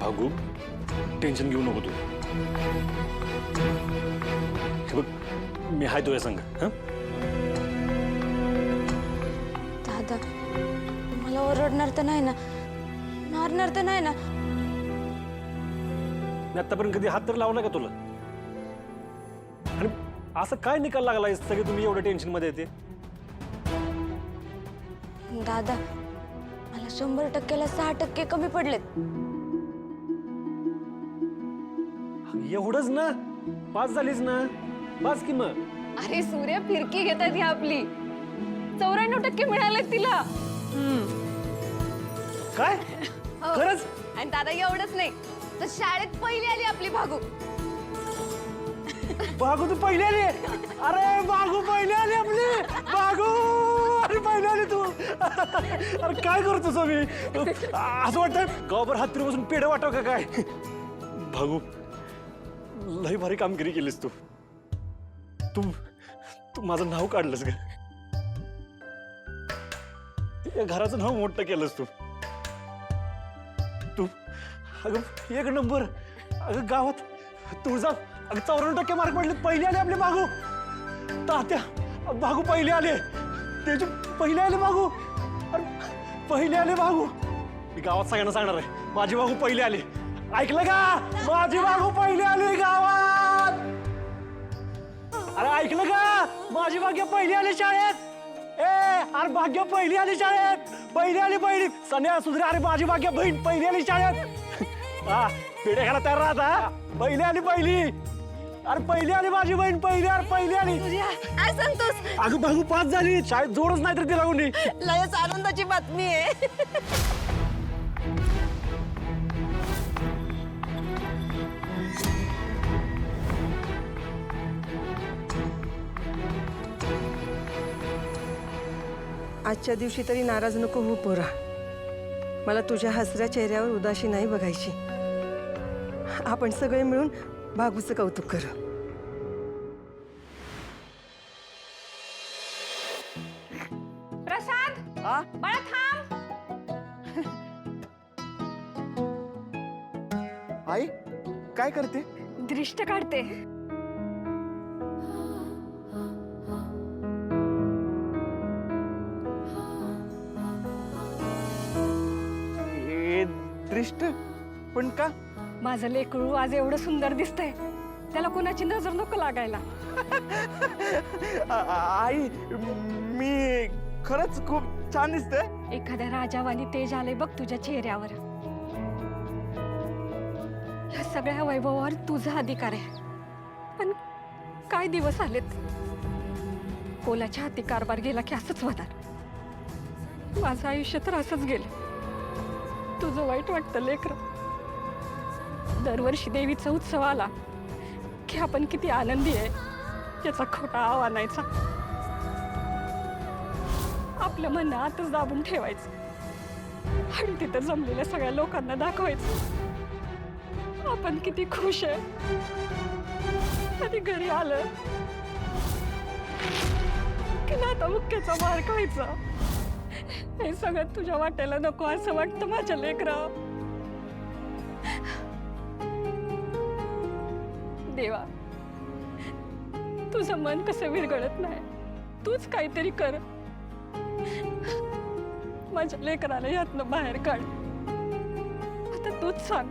भागू टेन्शन घेऊ नको तू. हे बघ मी हाय तुझ्या संग. दादा मला ओरडणार तर नाही ना, मारणार तर नाही ना? मी आतापर्यंत कधी हात तर लावला का तुला? आणि असं काय निकाल लागलाय सगळे तुम्ही एवढं टेन्शन मध्ये येते? दादा मला 100%ला 6% कमी पडलेत. एवढंच ना? पास झालीच ना? पास की मग. अरे सूर्या फिरकी घेतात ही आपली. 94% मिळाले तिला. काय खरंच? आणि दादा एवढंच नाही तर शाळेत पहिली आली आपली भागू. बागू तू पहिले आली. अरे बागू पहिले आली आपली. बागू अरे पहिले आली तू. अरे काय करतोस मी? असं वाटतं गावभर हात फिरवून पेढे वाटव का काय? बागू लई भारी कामगिरी केलीस तू. तू तू माझं नाव काढलंस का? या घराचं नाव मोठं केलंस तू. तू अगं एक नंबर. अगं गावात तुळजा अगं 94% मार्क पडले. पहिले आले आपले बागू. तात्या बागू पहिले आले. त्याचे पहिले आले बागू. अरे पहिले आले बागू. मी गावात सगळ्यांना सांगणार आहे माझी बागू पहिले आले. ऐकलं का? माझी बागू पहिले आली गावात. अरे ऐकलं का? माझी भाग्य पहिली आली शाळेत. अरे भाग्य पहिली आली शाळेत. पहिली आली पहिली. संध्या सुधरे अरे माझी भाग्य बहीण पहिली आली शाळेत. हा पेढे खायला तयार राहता. पहिली आली पहिली. अरे पहिली आली माझी बहीण पहिली. अरे पहिली आली. काय सांगतोस? अगं भाऊ पास झाली. शाळेत जोडच नाही तर तिला कोणी. लयच आनंदाची बातमी आहे. आजच्या दिवशी तरी नाराज नको हो पोरा. मला तुझ्या हसऱ्या चेहऱ्यावर उदासी नाही बघायची. आपण सगळे मिळून भागूचं कौतुक करू. प्रसाद बाळा थांब. आई काय करते? दृष्ट काढते. दृष्ट पण का? माझं लेकरू आज एवढं सुंदर दिसतंय त्याला कोणाची नजर नको लागायला. आई मी खरंच खूप छान दिसतंय. एखाद्या राजावानी तेज आले बघ तुझ्या चेहऱ्यावर. या सगळ्या वैभवावर तुझा अधिकार आहे. पण काय दिवस आलेत. कोलाच्या हाती कारभार गेला की असंच होणार. माझं आयुष्य तर असंच गेलं. तुझं वाईट वाटतं लेकरं. दरवर्षी देवीचा उत्सव आला की आपण किती आनंदी आहे याचा खोटा आव आणायचा. आपलं मन आतच दाबून ठेवायचं आणि तिथं जमलेल्या सगळ्या लोकांना दाखवायचं आपण किती खुश आहे. कधी घरी आलं की नाता मुख्याचा मार खायचा. हे सगळं तुझ्या वाट्याला नको असं वाटतं माझ्या लेकरा. देवा तुझं मन कसं विरघळत नाही. तूच काहीतरी कर. माझ्या लेकराला यातनं बाहेर काढ. आता तूच सांग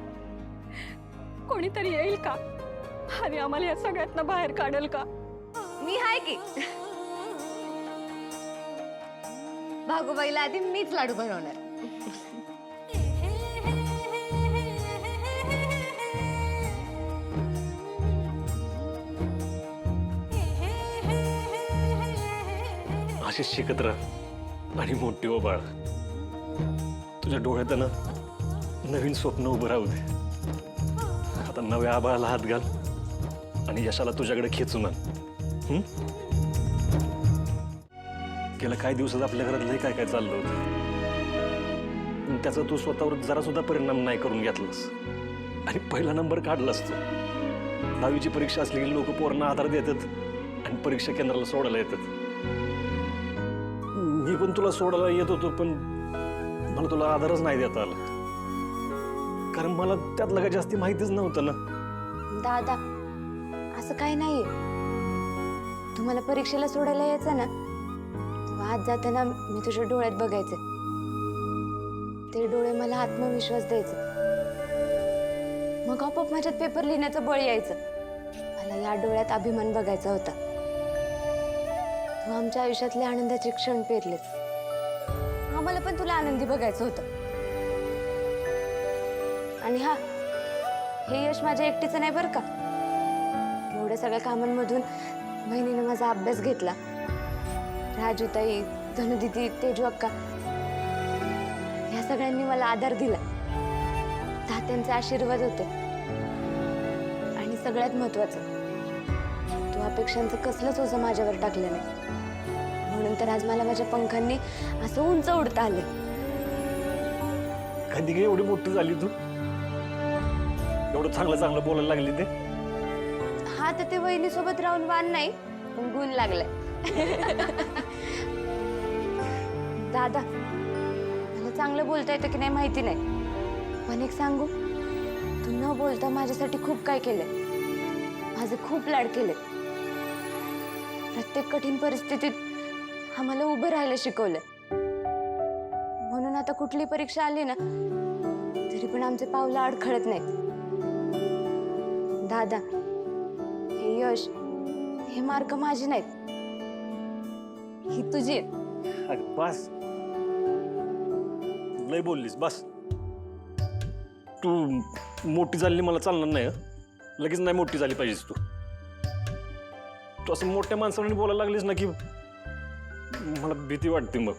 कोणीतरी येईल का आणि आम्हाला या सगळ्यातनं बाहेर काढेल का? मी हाय की. भागूबाईला आधी मीच लाडू बनवणार. अशीच शिकत राह आणि मोठी हो बाळ. तुझ्या डोळ्यात ना नवीन स्वप्न उभं राहू दे. आता नव्या आबाळाला हात घाल आणि यशाला तुझ्याकडे खेचून आण. गेल्या काही दिवसात आपल्या घरात लय काय काय चाललं होतं. त्याचा तू स्वतःवर जरा सुद्धा परिणाम नाही करून घेतलास आणि पहिला नंबर काढलास तू. 10वीची परीक्षा असली की लोक पोरांना आधार देतात आणि परीक्षा केंद्राला सोडायला येतात. मी पण तुला सोडायला येत होतो पण मला तुला आधारच नाही देता आला. कारण मला त्यातलं काही जास्ती माहितीच नव्हतं ना. दादा असं काही नाहीये. तुम्हाला परीक्षेला सोडायला यायचं ना, तेव्हा आज जाताना मी तुझ्या डोळ्यात बघायचे. ते डोळे मला आत्मविश्वास द्यायचे. मग आपोआप माझ्यात पेपर लिहिण्याचं बळ यायचं. मला या डोळ्यात अभिमान बघायचा होता. तू आमच्या आयुष्यातले आनंदाचे क्षण पेरलेस. आम्हाला पण तुला आनंदी बघायचं होतं. आणि हा, हे यश माझ्या एकटीचं नाही बरं का. एवढ्या सगळ्या कामांमधून बहिणीने माझा अभ्यास घेतला. राजूताई, धनुदिदी, तेजू अक्का या सगळ्यांनी मला आधार दिला. तात्यांचे आशीर्वाद होते. आणि सगळ्यात महत्वाचं, तू अपेक्षांचं कसलंच ओझं माझ्यावर टाकलं नाही. म्हणून तर आज मला माझ्या पंखांनी असं उंच उडता आलं. कधी काय एवढी मोठी झाली तू? एवढं चांगलं चांगलं बोलायला लागली ते. हा तर ते वहिनीसोबत राहून वान नाही, पण गुण लागलाय. दादा मला चांगलं बोलता येतं की नाही माहिती नाही, पण एक सांगू, तू न बोलता माझ्यासाठी खूप काय केलंय. माझे खूप लाड केले. प्रत्येक कठीण परिस्थितीत आम्हाला उभं राहायला शिकवलंय. म्हणून आता कुठली परीक्षा आली ना, तरी पण आमचे पावलं अडखळत नाहीत. दादा, हे यश, हे मार्क माझी नाहीत, ही तुझी आहे. अगं बस, लय बोललीस बस. तू मोठी झाली मला चालणार नाही हं? लगेच नाही मोठी झाली पाहिजेस तू. तू असं मोठ्या माणसाने बोलायला लागलीस ना की मला भीती वाटते. मग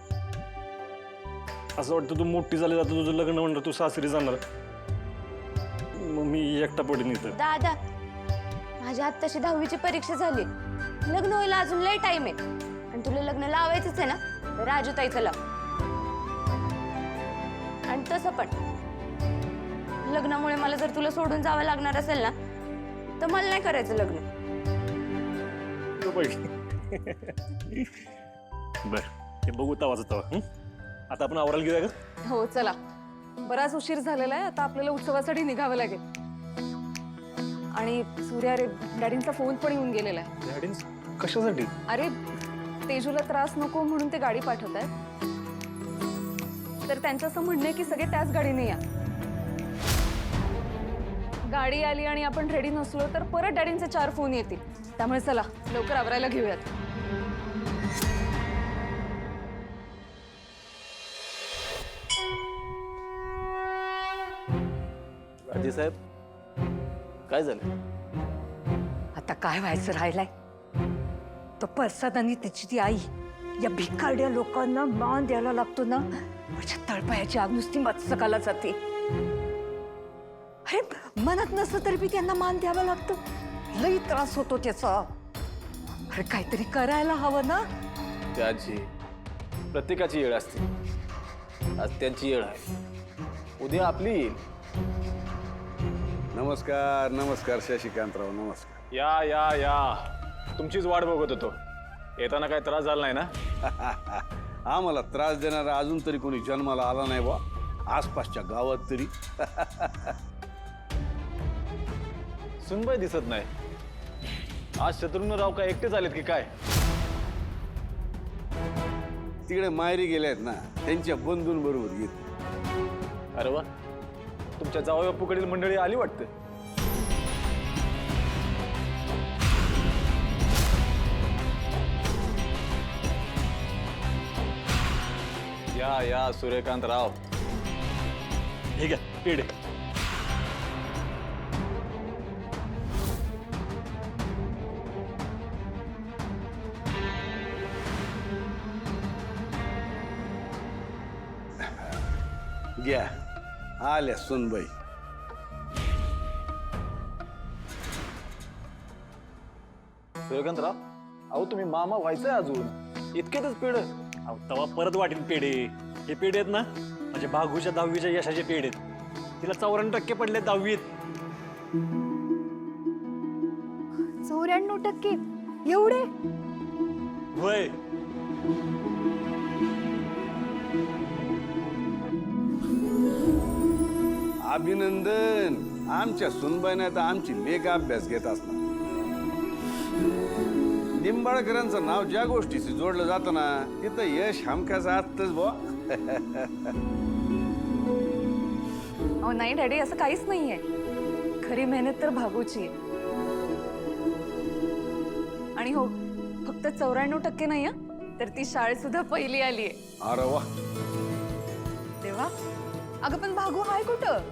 असं वाटतं तू मोठी झाली, जातं तुझं लग्न म्हणणार, तू सासरी जाणार, मग मी एकटा पडेन इथं. दादा, माझ्या आत्ताशी 10वीची परीक्षा झाली. लग्न व्हायला अजून लय टाइम आहे. आणि तुला लग्न लावायचंच आहे ना, तर राजूताईचं लाव. आणि तसं पण लग्नामुळे मला जर तुला सोडून जावं लागणार असेल ना, तर मला नाही करायचं लग्न. बर, हे बघू तवाचं तवा. आता आपण आवरायला घेऊया का? हो चला, बराच उशीर झालेला आहे. आता आपल्याला उत्सवासाठी निघावं लागेल. आणि सूर्या रे, डॅडींचा फोन पण येऊन गेलेला आहे. डॅडींस कशासाठी? अरे तेजूला त्रास नको म्हणून ते गाडी पाठवत आहेत. तर त्यांचं असं म्हणणं आहे की सगळे त्याच गाडीने या. गाडी आली आणि आपण रेडी नसलो तर परत डॅडींचे 4 फोन येतील. त्यामुळे चला लवकर आवरायला घेऊयात. राजे साहेब, काय झालं? आता काय व्हायचं राहिलंय? तो प्रसाद आणि त्याची ती आई या भिकारड्या लोकांना मान द्यायला लागतो ना, माझ्या तळपायाची आग नुसती मस्तकाला जाते. अरे मनात नसलं तरी बी त्यांना मान द्यावा लागतो. लई त्रास होतो त्याचा. अरे काहीतरी करायला हवं ना. त्याची प्रत्येकाची येळ असते. आज त्यांची येळ आहे, उद्या आपली येईल. नमस्कार नमस्कार शशिकांतराव, नमस्कार. या या या, तुमचीच वाट बघत होतो. येताना काय त्रास झाला नाही ना? आम्हाला त्रास देणारा अजून तरी कोणी जन्माला आला नाही बा, आसपासच्या गावात तरी. सुनबाई दिसत नाही. आज शत्रुघ्नराव काय एकटेच आलेत की काय? तिकडे मायरी गेल्यात ना, त्यांच्या बंधूंबरोबर येत. अरे वा, तुमच्या जावई बापूकडील मंडळी आली वाटतं. या या सूर्यकांतराव. हे घ्या पेढे. घ्या, आल्या सुनबाई. सूर्यकांतराव, अहो तुम्ही मामा व्हायचंय अजून, इतक्यातच पेढ. अहो, तवा परत वाटेल पेढे. हे पेढे आहेत ना, म्हणजे भागूच्या 10वीच्या यशाचे पेढे आहेत. तिला 94% पडले 10वीत. 94% एवढे? होय. अभिनंदन. आमच्या सुनबाईने आता आमची लेख अभ्यास घेत असणार. निंबाळकरांचं नाव ज्या गोष्टीशी जोडलं जातं ना तिथं यश हमखास असतंच बुवा. अहो नाही डॅडी, असं काहीच नाहीये. खरी मेहनत तर भागूची आहे. आणि हो, फक्त 94% नाही हं, तर ती शाळेत सुद्धा पहिली आली आहे. अरे वा. तेव्हा अगं पण भागू हाय कुठं?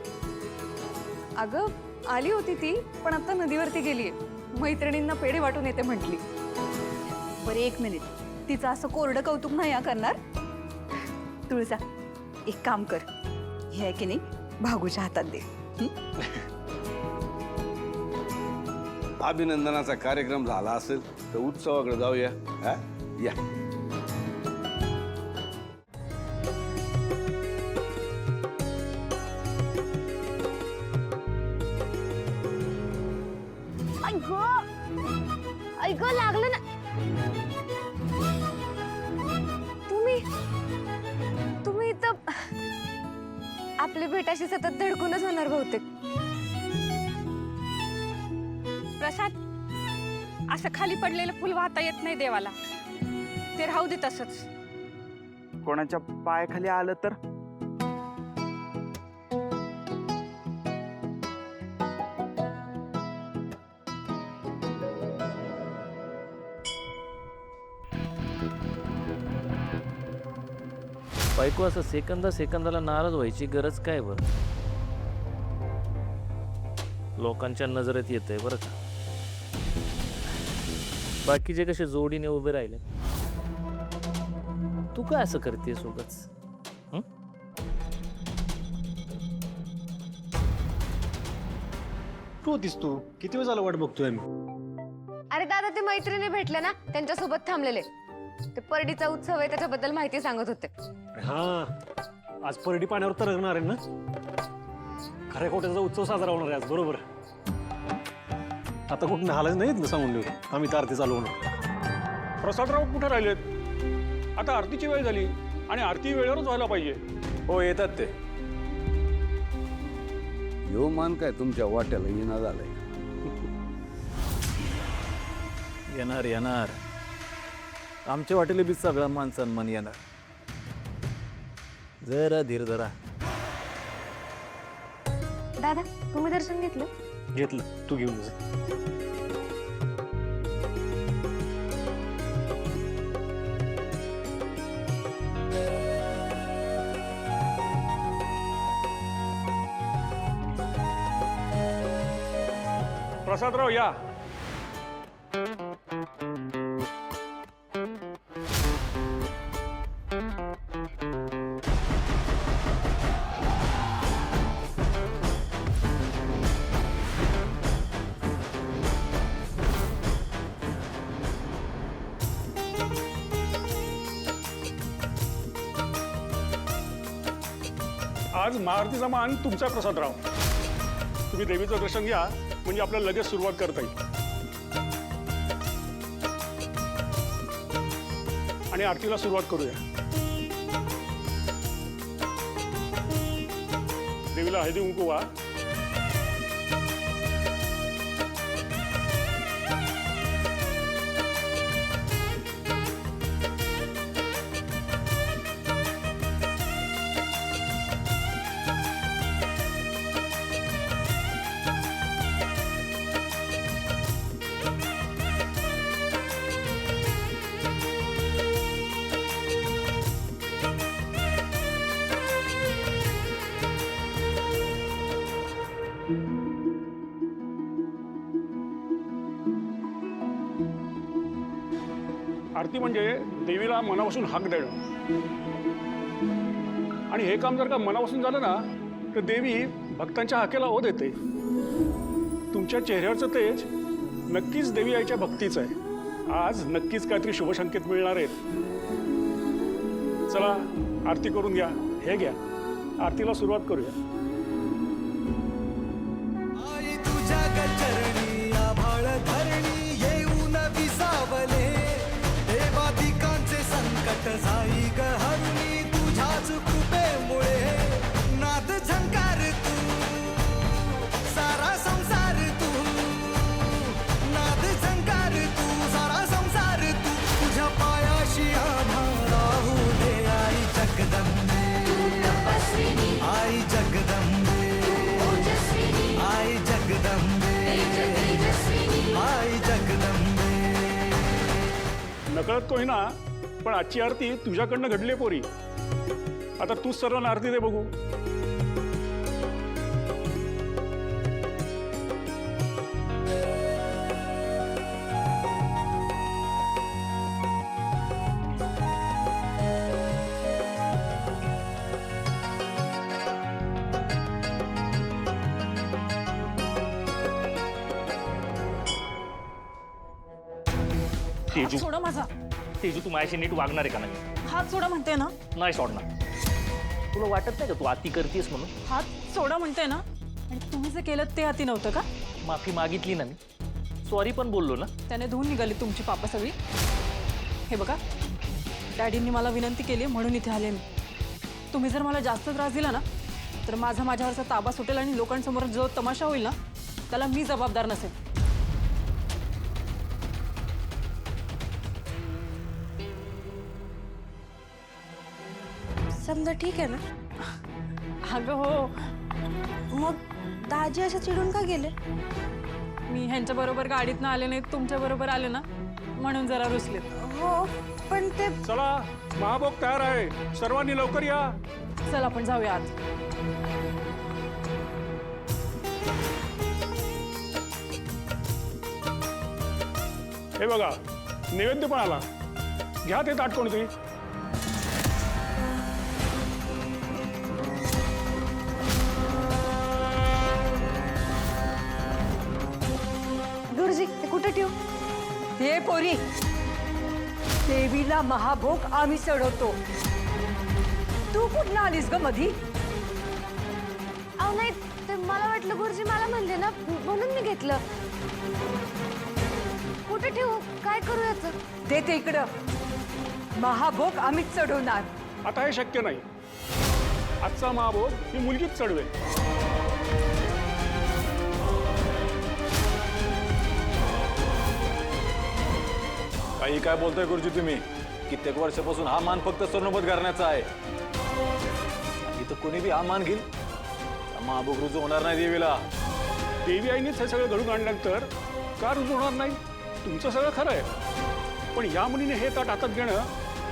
अगं आली होती ती, पण आता नदीवरती गेलीये. मैत्रिणींना पेढे वाटून येते म्हटली. बरं 1 मिनिट, तिचं असं कोरडं कौतुक नाही हा करणार. तुळजा, एक काम कर, हे आहे की नाही भागूच्या हातात दे. अभिनंदनाचा कार्यक्रम झाला असेल तर उत्सवाकडे जाऊया. हा? या. ऐक लागलं ना. तुम्ही इथं आपली भेटाशी सतत धडकूनच होणार बहुतेक. प्रसाद, असं खाली पडलेलं फुल वाहता येत नाही देवाला. ते राहू दे तसंच. कोणाच्या पायाखाली आलं तर? बायको असं सेकंदाला नाराज व्हायची गरज काय बरं? लोकांच्या नजरेत येतंय बरं का. बाकीचे कसे जोडीने उभे राहिले, तू काय असं करतेस उगाच? तू होतीस तू. किती वेळ झाला वाट बघतोय आम्ही. अरे दादा, ते मैत्रिणी भेटले ना, त्यांच्यासोबत थांबलेले. ते परडीचा उत्सव आहे त्याच्याबद्दल माहिती सांगत होते. हा, आज परडी पाण्यावर तरंगणार आहे ना. खऱ्या खोट्याचा उत्सव साजरा होणार आहे आज. बरोबर. आता कुठं नालाच नाहीत ना, सांगून देऊ. आम्ही तर आरती चालू होणार. प्रसादराव कुठे राहिलेत? आता आरतीची वेळ झाली आणि आरती वेळेवरच व्हायला पाहिजे. हो, येतात ते. यो मान काय तुमच्या वाट्याला येणं झालंय. येणार येणार. आमच्या वाटेले बी सगळा मान सन्मान येणार. जरा धीर धरा. दादा, तुम्ही दर्शन घेतलं? घेतलं. तू घेऊन जा. प्रसादराव या. आज महाआरतीचा मान तुमचा प्रसादराव. तुम्ही देवीचं दर्शन घ्या, म्हणजे आपल्याला लगेच सुरुवात करता येईल. आणि आरतीला सुरुवात करूया. देवीला हळदी कुंकू वा. आरती म्हणजे देवीला मनापासून हाक देणं. आणि हे काम जर का मनापासून झालं ना तर देवी भक्तांच्या हाकेला ओ देते. तुमच्या चेहऱ्यावरचं तेज नक्कीच देवी आईच्या भक्तीचं आहे. आज नक्कीच काहीतरी शुभसंकेत मिळणार आहेत. चला आरती करून घ्या. हे घ्या, आरतीला सुरुवात करूया. तुझ्या गचरणी आभाळ धरणी येऊन विसावले, देवादिकांचे संकट जाई गहरुनी तुझ्याच कृपेमुळे. नाद झंकार तू नकळत तो ना, पण आजची आरती तुझ्याकडनं घडली पोरी. आता तूच सर्वांना आरती दे बघू. तेजू सोडा माझा. तेजू तू माझ्याशी नीट वागणार आहे का नाही? हात सोडा म्हणते ना. नाही सोडणार. तुला वाटत नाही का तू अति करतेस म्हणून? हात सोडा म्हणते ना. आणि तुम्ही जे केलं ते हाती नव्हतं का? माफी मागितली ना मी, सॉरी पण बोललो ना. त्याने धुवून निघाली तुमची पापं सगळी. हे बघा, डॅडींनी मला विनंती केली म्हणून इथे आले मी. तुम्ही जर मला जास्त त्रास दिला ना तर माझा माझ्यावरचा ताबा सुटेल आणि लोकांसमोर जो तमाशा होईल ना त्याला मी जबाबदार नसेल. समजा ठीक आहे ना. अगं हो, मग दाजी अशा चिडून का गेले? मी ह्यांच्या बरोबर गाडीतनं आले नाही, तुमच्या बरोबर आले ना म्हणून जरा रुसलेत. हो पण ते चला, महाभोग तयार आहे, सर्वांनी लवकर या. चल आपण जाऊया आत. हे बघा, नैवेद्य पण आला. घ्या ते ताट कोणते. गुरुजी ते कुठे ठेवू? हे पोरी, देवीला महाभोग आम्ही चढवतो. तू कुठं आलीस ग मधी? अहो नाही, ते मला वाटलं गुरुजी मला म्हणले ना म्हणून मी घेतलं. कुठे ठेवू? काय करू याचं? दे ते इकडं. महाभोग आम्हीच चढवणार. आता हे शक्य नाही. आजचा महाभोग ही मुलगीच चढवेल. काही काय बोलताय गुरुजी तुम्ही? कित्येक वर्षापासून हा मान फक्त स्वर्णोबत करण्याचा आहे. इथं कोणी बी हा मान घेईल, महाभोग रुजू होणार नाही देवीला. देवी आईनेच हे सगळं घडून आणल्यानंतर का रुजू होणार नाही? तुमचं सगळं खरं आहे, पण या मुलीने हे ताट हातात घेणं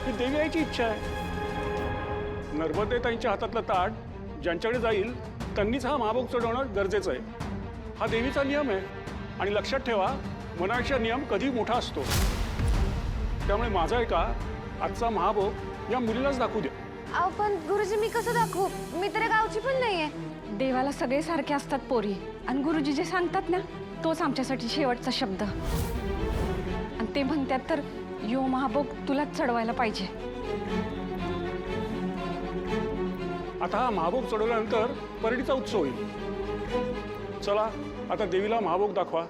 ही देवी आईची इच्छा आहे. नर्मदेताईंच्या हातातलं ताट ज्यांच्याकडे जाईल त्यांनीच हा महाभोग चढवणं गरजेचं आहे. हा देवीचा नियम आहे. आणि लक्षात ठेवा, मनाचा नियम कधी मोठा असतो. त्यामुळे माझा आहे का, आजचा महाभोग या मुलीलाच दाखवू द्या. अहो पण गुरुजी मी कसं दाखवू? मी तर गावची पण नाहीये. देवाला सगळे सारखे असतात पोरी, आणि गुरुजी जे सांगतात ना तोच आमच्यासाठी शेवटचा शब्द. आणि ते म्हणतात तर यो महाभोग तुलाच चढवायला पाहिजे. आता हा महाभोग चढवल्यानंतर परडीचा उत्सव होईल. चला, आता देवीला महाभोग दाखवा.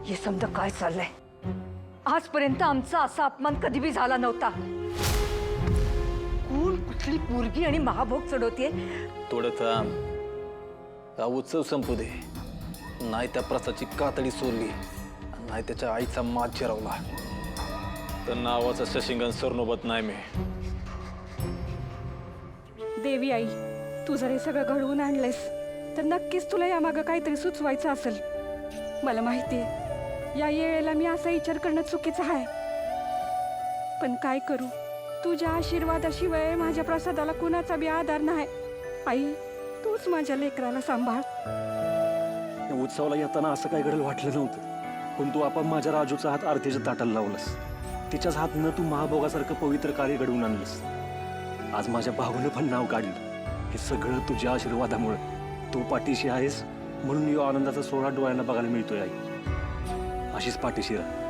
हे समजा काय चाललंय? आजपर्यंत आमचा असा अपमान कधी बी झाला नव्हता. कोण कुठली पोरगी आणि महाभोग चढवते? थोडं थांब, हा उत्सव संपू दे. नाही त्या प्रसाची कातडी सोडली, नाही त्याच्या आईचा माज चिरवला, तर नावाचा शशिंगन स्वर्णोबत नाही मी. देवी आई, तू जर हे सगळं घडवून आणलेस तर नक्कीच तुला यामागं काहीतरी सुचवायचं असेल. मला माहिती आहे या वेळेला मी असा विचार करणं चुकीचं आहे, पण काय करू? तुझ्या आशीर्वादाशिवाय माझ्या प्रसादाला कुणाचा बी आधार नाही. आई, तूच माझ्या लेकराला सांभाळ. या उत्सवाला येताना असं काय घडेल वाटलं नव्हतं, पण तू आपण माझ्या राजूचा हात आरतीच्या ताटाला लावलास. तिच्याच हातनं तू महाभोगासारखं पवित्र कार्य घडवून आणलंस. आज माझ्या भाऊनं पण नाव काढलं. हे सगळं तुझ्या आशीर्वादामुळे. तू पाठीशी आहेस म्हणून या आनंदाचा सोहळा डोळ्यांना बघायला मिळतोय आई. अशीच पाठीशी राहा.